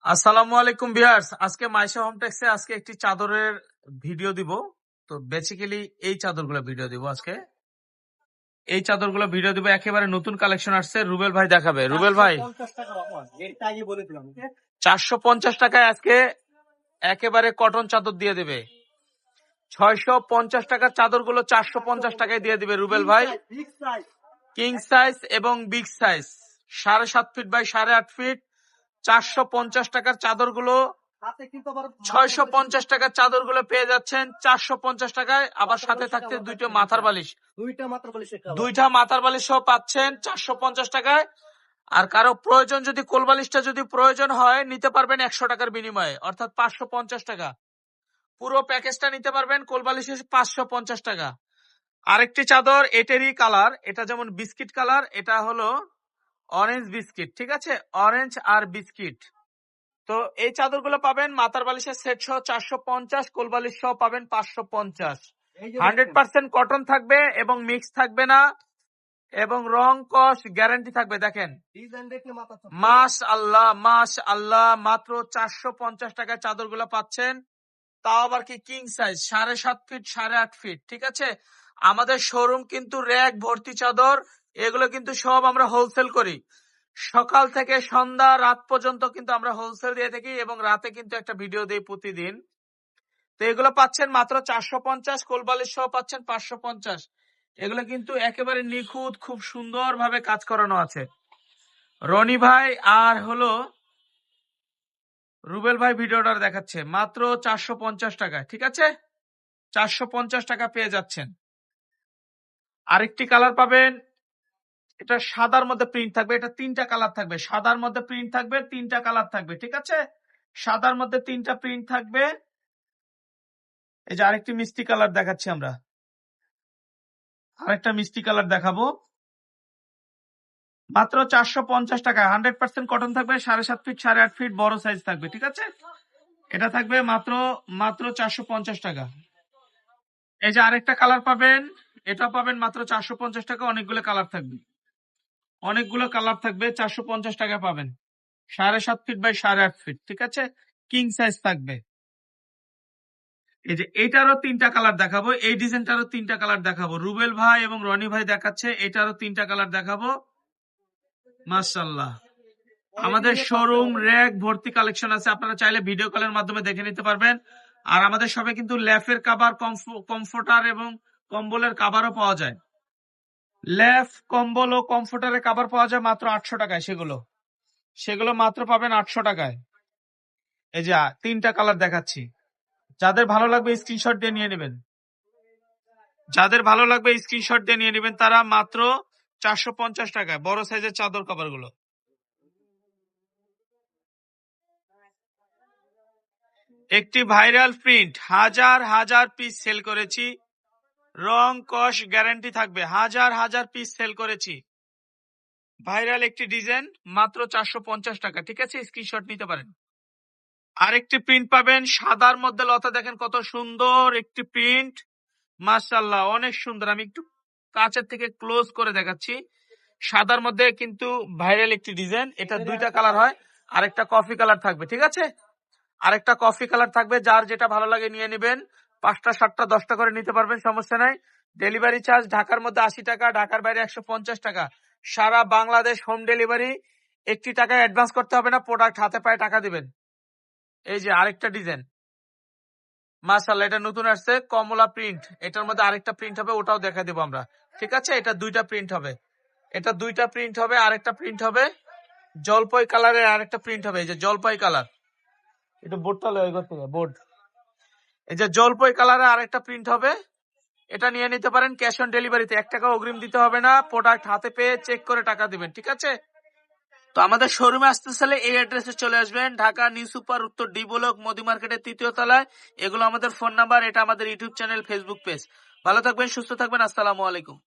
আসসালামু আলাইকুম ভিউয়ার্স, আজকে মাইশা হোম টেক্সে আজকে একটি চাদরের ভিডিও দিব। তো বেসিক্যালি এই চাদরগুলো ভিডিও দিব আজকে। এই চাদরগুলো ভিডিও দিব, একেবারে নতুন কালেকশন আসছে। রুবেল ভাই দেখাবে। রুবেল ভাই 450 টাকায় আজকে একেবারে কটন চাদর দিয়ে দেবে। 650 টাকার চাদরগুলো 450 টাকায় দিয়ে দিবে রুবেল ভাই। কিং সাইজ এবং big size 7.5 feet by 8.5 feet. 450 টাকার চাদরগুলো 650 টাকার চাদরগুলো পেয়ে যাচ্ছেন 450 টাকায়। আবার সাথে থাকতে দুইটা মাথার বালিশ সহ পাচ্ছেন 450 টাকায়। আর কারো প্রয়োজন, যদি কোলবালিশটা যদি প্রয়োজন হয় নিতে পারবেন 100 টাকার বিনিময়ে, অর্থাৎ 550 টাকা। পুরো প্যাকেজটা নিতে পারবেন, কোলবালিশ 550 টাকা। আরেকটি চাদর এটেরই কালার, এটা যেমন বিস্কিট কালার, এটা হলো অরেঞ্জ বিস্কিট, ঠিক আছে, অরেঞ্জ আর বিস্কিট। তো এই চাদরগুলো পাবেন মাথার বালিশের সেট সহ 450, কোলবালিশ সহ পাবেন 550। 100% কটন থাকবে এবং মিক্স থাকবে না, এবং রং কস গ্যারান্টি থাকবে। দেখেন, মাশআল্লাহ মাত্র 450 টাকায় চাদরগুলো পাচ্ছেন। তাও আবার কি কিং সাইজ 7.5 ফিট 8.5 ফিট, ঠিক আছে। আমাদের শোরুম কিন্তু র্যাক ভর্তি চাদর, এগুলো কিন্তু সব আমরা হোলসেল করি। সকাল থেকে সন্ধ্যা রাত পর্যন্ত কিন্তু আমরা হোলসেল দিয়ে থাকি, এবং রাতে কিন্তু একটা ভিডিও দিই প্রতিদিন। তো এগুলো পাচ্ছেন মাত্র 450, কোলবালিশ সহ পাচ্ছেন 550। এগুলো কিন্তু একেবারে নিখুঁত, খুব সুন্দর ভাবে কাজ করানো আছে। রনি ভাই আর হলো রুবেল ভাই ভিডিওটা দেখাচ্ছে মাত্র 450 টাকায়, ঠিক আছে। 450 টাকা পেয়ে যাচ্ছেন। আরেকটি কালার পাবেন, এটা সাদার মধ্যে প্রিন্ট থাকবে। এটা 3টা কালার থাকবে, সাদার মধ্যে প্রিন্ট থাকবে, 3টা কালার থাকবে, ঠিক আছে। সাদার মধ্যে 3টা প্রিন্ট থাকবে। এই যে আরেকটি মিষ্টি কালার দেখাচ্ছি আমরা, আরেকটা মিষ্টি কালার দেখাবো। মাত্র 450 টাকা, 100% কটন থাকবে, 7.5 ফিট 8.5 ফিট বড় সাইজ থাকবে, ঠিক আছে। এটা থাকবে মাত্র 450 টাকা। এই যে আরেকটা কালার পাবেন, এটা পাবেন মাত্র 450 টাকা। অনেকগুলো কালার থাকবে, 450 টাকা পাবেন। 7.5 ফিট বাই 8.5 ফিট, ঠিক আছে, কিং সাইজ থাকবে। এই যে এটারও 3টা কালার দেখাবো, এই ডিজাইনটারও 3টা কালার দেখাবো। রুবেল ভাই এবং রনি ভাই দেখাচ্ছে, এটারও 3টা কালার দেখাবো। মাশাআল্লাহ, আমাদের শোরুম র্যাক ভর্তি কালেকশন আছে, আপনারা চাইলে ভিডিও কলের মাধ্যমে দেখে নিতে পারবেন। আর আমাদের সবে কিন্তু ল্যাফের কাভার, কমফোর্টার এবং কম্বলের কাভারও পাওয়া যায়। ল্যাফ, কম্বল ও কমফোর্টারের কাভার পাওয়া যায় মাত্র 800 টাকায়। সেগুলো মাত্র পাবেন 800 টাকায়। এই যে 3টা কালার দেখাচ্ছি, যাদের ভালো লাগবে স্ক্রিনশট দিয়ে নিয়ে নেবেন। তারা মাত্র 450 টাকায় বড় সাইজের চাদর কভার গুলো। একটি ভাইরাল প্রিন্ট, হাজার পিস সেল করেছি, রং কস গ্যারান্টি থাকবে, হাজার পিস সেল করেছি। ভাইরাল একটি ডিজাইন, মাত্র 450 টাকা, ঠিক আছে, স্ক্রিনশট নিতে পারেন। আরেকটি প্রিন্ট পাবেন সাদার মধ্যে লতা, দেখেন কত সুন্দর একটি প্রিন্ট, মাশাআল্লাহ অনেক সুন্দর। আমি একটু কাছের থেকে ক্লোজ করে দেখাচ্ছি। সাদার মধ্যে কিন্তু ভাইরাল একটি ডিজাইন। এটা 2টা কালার হয়, আরেকটা কফি কালার থাকবে, ঠিক আছে, আরেকটা কফি কালার থাকবে। যার যেটা ভালো লাগে নিয়ে নেবেন। 5টা 7টা 10টা করে নিতে পারবেন, সমস্যা নাই। ডেলিভারি চার্জ ঢাকার মধ্যে 80 টাকা, ঢাকার বাইরে 150 টাকা। সারা বাংলাদেশ হোম ডেলিভারি। 1 টাকা অ্যাডভান্স করতে হবে না, প্রোডাক্ট হাতে পায়ে টাকা দিবেন। এই যে আরেকটা ডিজাইন, মাশাআল্লাহ, এটা নতুন আসছে, কমলা প্রিন্ট। এটার মধ্যে আরেকটা প্রিন্ট হবে, ওটাও দেখা দিব আমরা, ঠিক আছে। এটা 2টা প্রিন্ট হবে, আরেকটা প্রিন্ট হবে জলপাই কালারের, আরেকটা প্রিন্ট হবে। এই যে জলপাই কালার, এটা বোর্ডটা লয় করতে হবে, বোর্ড। এই যে জলপাই কালারের আরেকটা প্রিন্ট হবে, এটা নিয়ে নিতে পারেন। ক্যাশ অন ডেলিভারিতে, 1 টাকা অগ্রিম দিতে হবে না, প্রোডাক্ট হাতে পেয়ে চেক করে টাকা দিবেন, ঠিক আছে। তো আমাদের শোরুমে আসতে চাইলে এই অ্যাড্রেসে চলে আসবেন, ঢাকা নিউ সুপার, উত্তর ডি ব্লক, মোদি মার্কেটের 3য় তলায়। এগুলো আমাদের ফোন নাম্বার, এটা আমাদের ইউটিউব চ্যানেল, ফেসবুক পেজ। ভালো থাকবেন, সুস্থ থাকবেন, আসসালামু আলাইকুম।